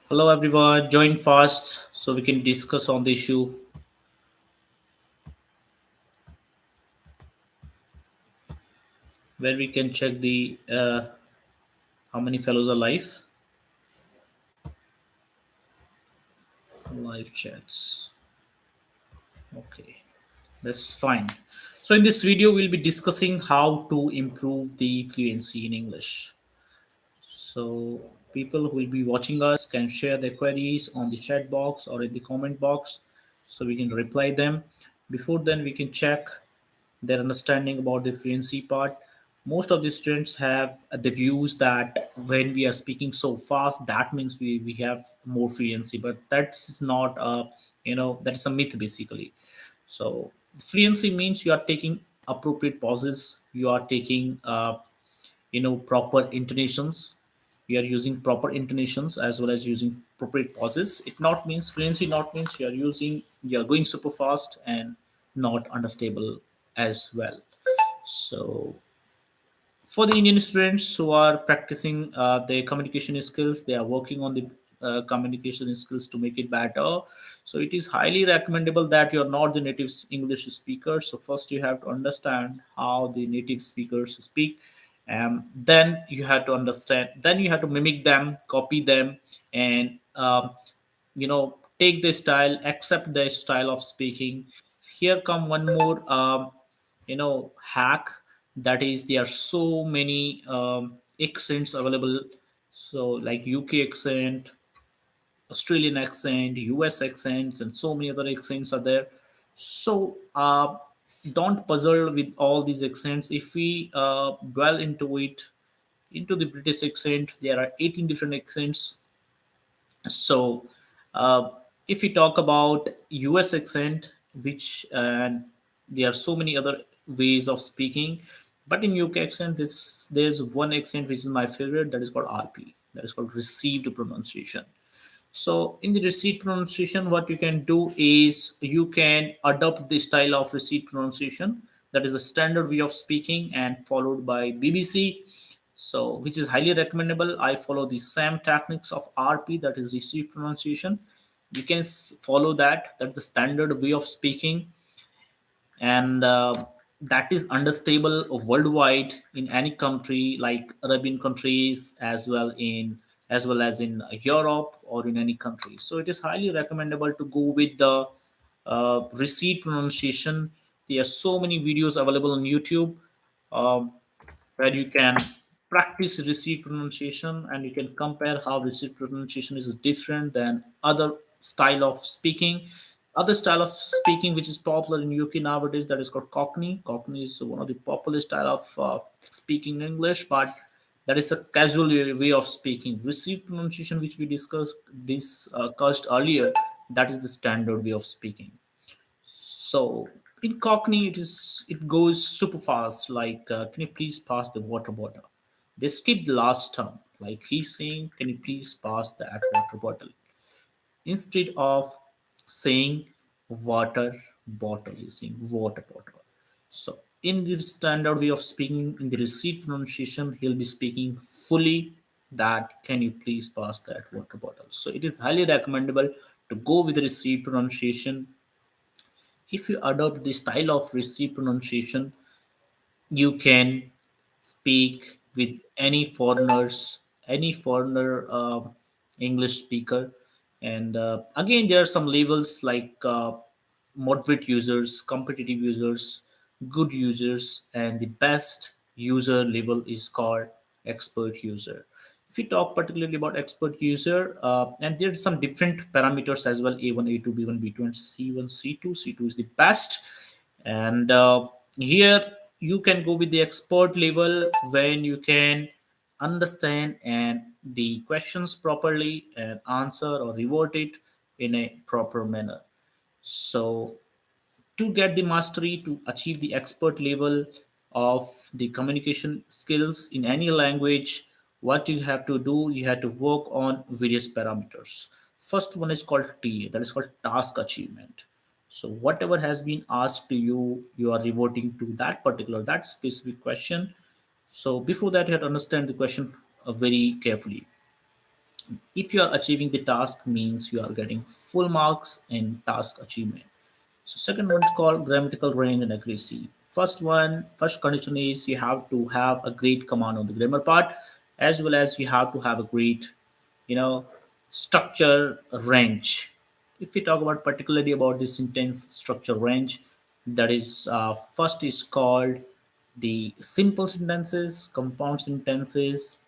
Hello everyone, join fast so we can discuss on the issue where we can check the how many fellows are live chats. Okay, that's fine. So in this video, we'll be discussing how to improve the fluency in English. So people who will be watching us can share their queries on the chat box or in the comment box, so we can reply them. Before then, we can check their understanding about the fluency part. Most of the students have the views that when we are speaking so fast, that means we have more fluency, but that's not that's a myth basically. So fluency means you are taking appropriate pauses, you are taking proper intonations, we are using proper intonations as well as using appropriate pauses. It not means fluency not means you are going super fast and not understandable as well. So for the Indian students who are practicing their communication skills, they are working on the communication skills to make it better. So it is highly recommendable that you are not the native English speaker. So first you have to understand how the native speakers speak, and then you have to understand. Then you have to mimic them, copy them, and take the style, accept the style of speaking. Here come one more hack, that is there are so many accents available, so like UK accent, Australian accent, US accents, and so many other accents are there. So don't puzzle with all these accents. If we dwell into the British accent, there are 18 different accents. So, if we talk about US accent, which there are so many other ways of speaking, but in UK accent, there's one accent which is my favorite. That is called RP. That is called received pronunciation. So in the receipt pronunciation, what you can do is you can adopt the style of receipt pronunciation. That is the standard way of speaking and followed by BBC. So which is highly recommendable. I follow the same techniques of RP, that is receipt pronunciation. You can follow that. That's the standard way of speaking, and that is understandable worldwide in any country like Arabian countries, as well as in Europe or in any country. So it is highly recommendable to go with the receipt pronunciation. There are so many videos available on YouTube, um, where you can practice receipt pronunciation and you can compare how receipt pronunciation is different than other style of speaking. Other style of speaking which is popular in UK nowadays, that is called Cockney. Cockney is one of the popular style of speaking English, but that is a casual way of speaking. Receipt pronunciation, which we discussed earlier, that is the standard way of speaking. So in Cockney, it goes super fast. Like, can you please pass the water bottle? They skip the last term. Like he's saying, can you please pass that water bottle? Instead of saying water bottle, he's saying water bottle. So in the standard way of speaking, in the receipt pronunciation, he'll be speaking fully that can you please pass that water bottle. So it is highly recommendable to go with the receipt pronunciation. If you adopt the style of receipt pronunciation, you can speak with any foreigner English speaker. And again, there are some levels like moderate users, competitive users, good users, and the best user level is called expert user. If we talk particularly about expert user, and there are some different parameters as well: A1, A2, B1, B2, and C1, C2. C2 is the best, and here you can go with the expert level when you can understand and the questions properly and answer or revert it in a proper manner. So to get the mastery, to achieve the expert level of the communication skills in any language, what you have to do, you have to work on various parameters. First one is called TA, that is called task achievement. So whatever has been asked to you, you are reverting to that particular, that specific question. So before that, you have to understand the question very carefully. If you are achieving the task, means you are getting full marks in task achievement. So second one is called grammatical range and accuracy. First condition is you have to have a great command on the grammar part, as well as you have to have a great, you know, structure range. If we talk about particularly about the sentence structure range, that is first is called the simple sentences, compound sentences,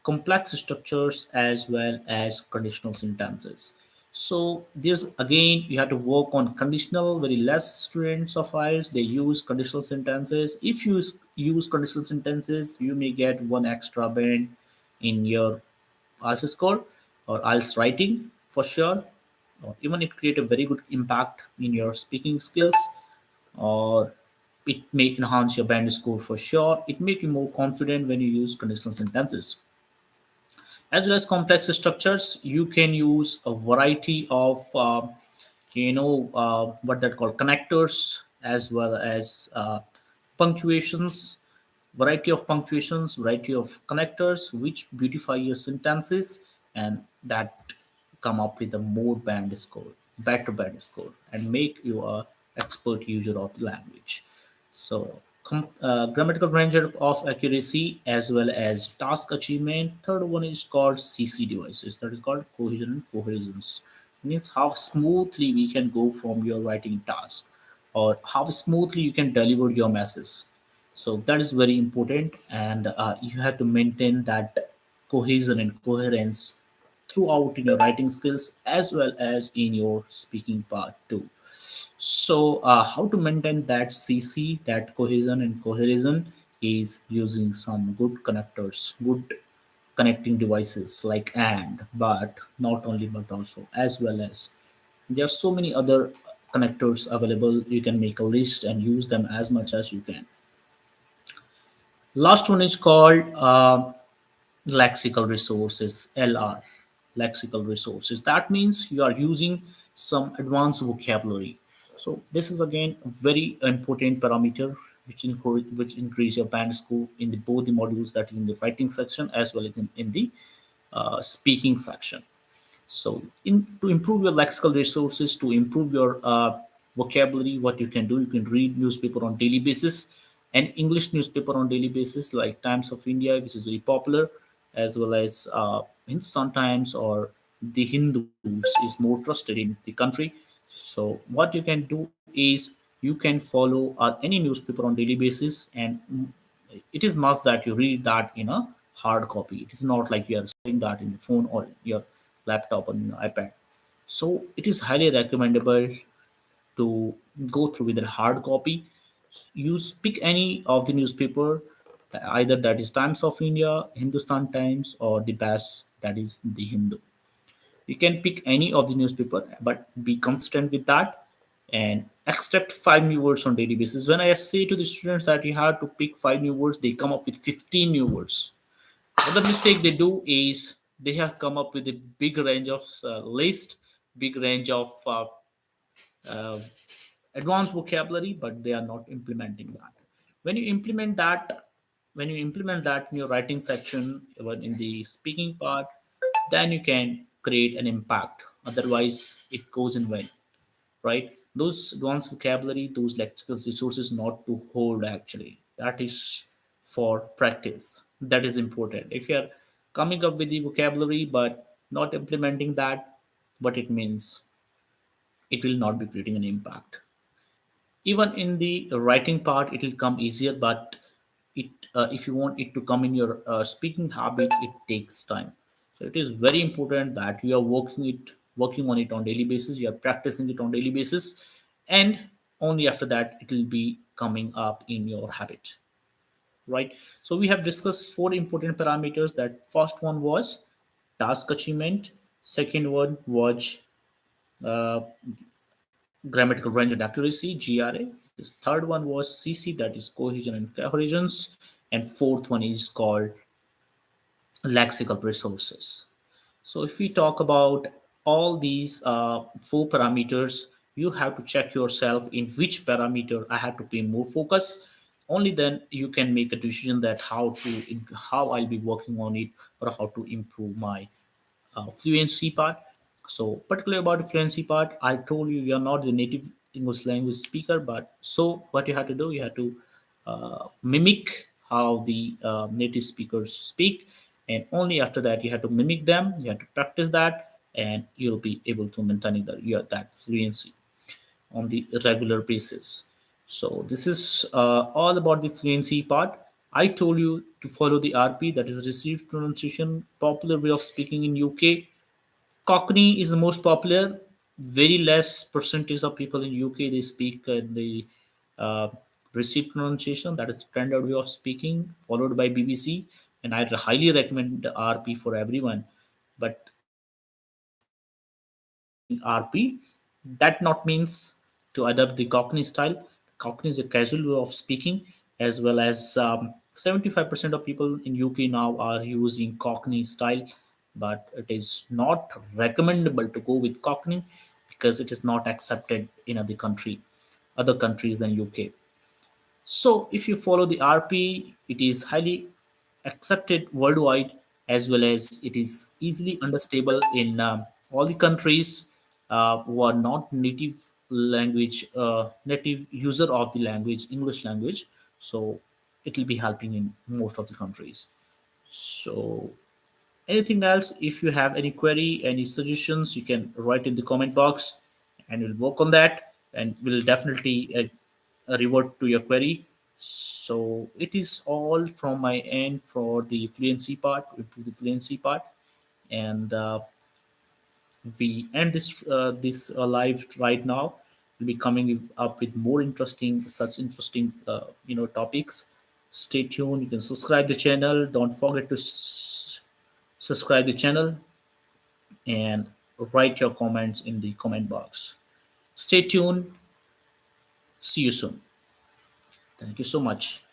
complex structures, as well as conditional sentences. So this again, you have to work on conditional. Very less students of ours they use conditional sentences. If you use conditional sentences, you may get one extra band in your IELTS score or IELTS writing for sure. Or even it create a very good impact in your speaking skills, or it may enhance your band score for sure. It make you more confident when you use conditional sentences. As well as complex structures, you can use a variety of what that called connectors, as well as punctuations, variety of punctuations, variety of connectors, which beautify your sentences, and that come up with a more band score, better band score, and make you a expert user of the language. So grammatical range of accuracy, as well as task achievement. Third one is called CC devices, that is called cohesion and coherence. Means how smoothly we can go from your writing task, or how smoothly you can deliver your message. So that is very important, and you have to maintain that cohesion and coherence throughout in your writing skills, as well as in your speaking part too. So how to maintain that CC, that cohesion and cohesion, is using some good connectors, good connecting devices like and, but, not only but also, as well as. There are so many other connectors available. You can make a list and use them as much as you can. Last one is called lexical resources, LR. Lexical resources, that means you are using some advanced vocabulary. So this is again a very important parameter, which increase your band score in the both the modules, that is in the writing section as well as in the speaking section. So, to improve your lexical resources, to improve your vocabulary, what you can do, you can read newspaper on daily basis, and English newspaper on daily basis, like Times of India, which is very popular, as well as Hindustan Times, or the Hindus is more trusted in the country. So, what you can do is you can follow any newspaper on daily basis, and it is must that you read that in a hard copy. It is not like you are studying that in your phone or your laptop or your iPad. So it is highly recommendable to go through with a hard copy. You pick any of the newspaper, either that is Times of India, Hindustan Times, or the best, that is the Hindu. You can pick any of the newspaper, but be consistent with that, and extract 5 new words on daily basis. When I say to the students that you have to pick 5 new words, they come up with 15 new words. Other mistake they do is they have come up with a big range of list, big range of uh, advanced vocabulary, but they are not implementing that. When you implement that, when you implement that in your writing section, even in the speaking part, then you can create an impact. Otherwise, it goes in vain, right? Those advanced vocabulary, those lexical resources, not to hold actually. That is for practice. That is important. If you are coming up with the vocabulary but not implementing that, what it means, it will not be creating an impact. Even in the writing part, it will come easier, but it if you want it to come in your speaking habit, it takes time. So it is very important that you are working on it on daily basis, you are practicing it on daily basis, and only after that it will be coming up in your habit, right? So we have discussed four important parameters. That first one was task achievement, second one was uh, grammatical range and accuracy, GRA. This third one was CC, that is cohesion and coherence, and fourth one is called lexical resources. So if we talk about all these four parameters, you have to check yourself in which parameter I have to pay more focus. Only then you can make a decision that how I'll be working on it, or how to improve my fluency part. So, particularly about the fluency part, I told you you are not the native English language speaker, but so what you have to do, you have to mimic how the native speakers speak, and only after that you have to mimic them. You have to practice that, and you'll be able to maintain that fluency on the regular basis. So this is all about the fluency part. I told you to follow the RP, that is received pronunciation, popular way of speaking in UK. Cockney is the most popular. Very less percentage of people in UK they speak the uh, received pronunciation, that is standard way of speaking, followed by BBC. And I highly recommend the RP for everyone. But RP, that not means to adopt the Cockney style. Cockney is a casual way of speaking, as well as 75% of people in UK now are using Cockney style, but it is not recommendable to go with Cockney because it is not accepted in other countries than UK. So if you follow the RP, it is highly accepted worldwide, as well as it is easily understandable in all the countries who are not native user of the language, English language. So it will be helping in most of the countries. So anything else, if you have any query, any suggestions, you can write in the comment box, and we'll work on that, and we'll definitely revert to your query. So it is all from my end for the fluency part, and we end this live right now. We'll be coming up with more interesting topics. Stay tuned. You can subscribe the channel. Don't forget to subscribe the channel, and write your comments in the comment box. Stay tuned. See you soon. Thank you so much.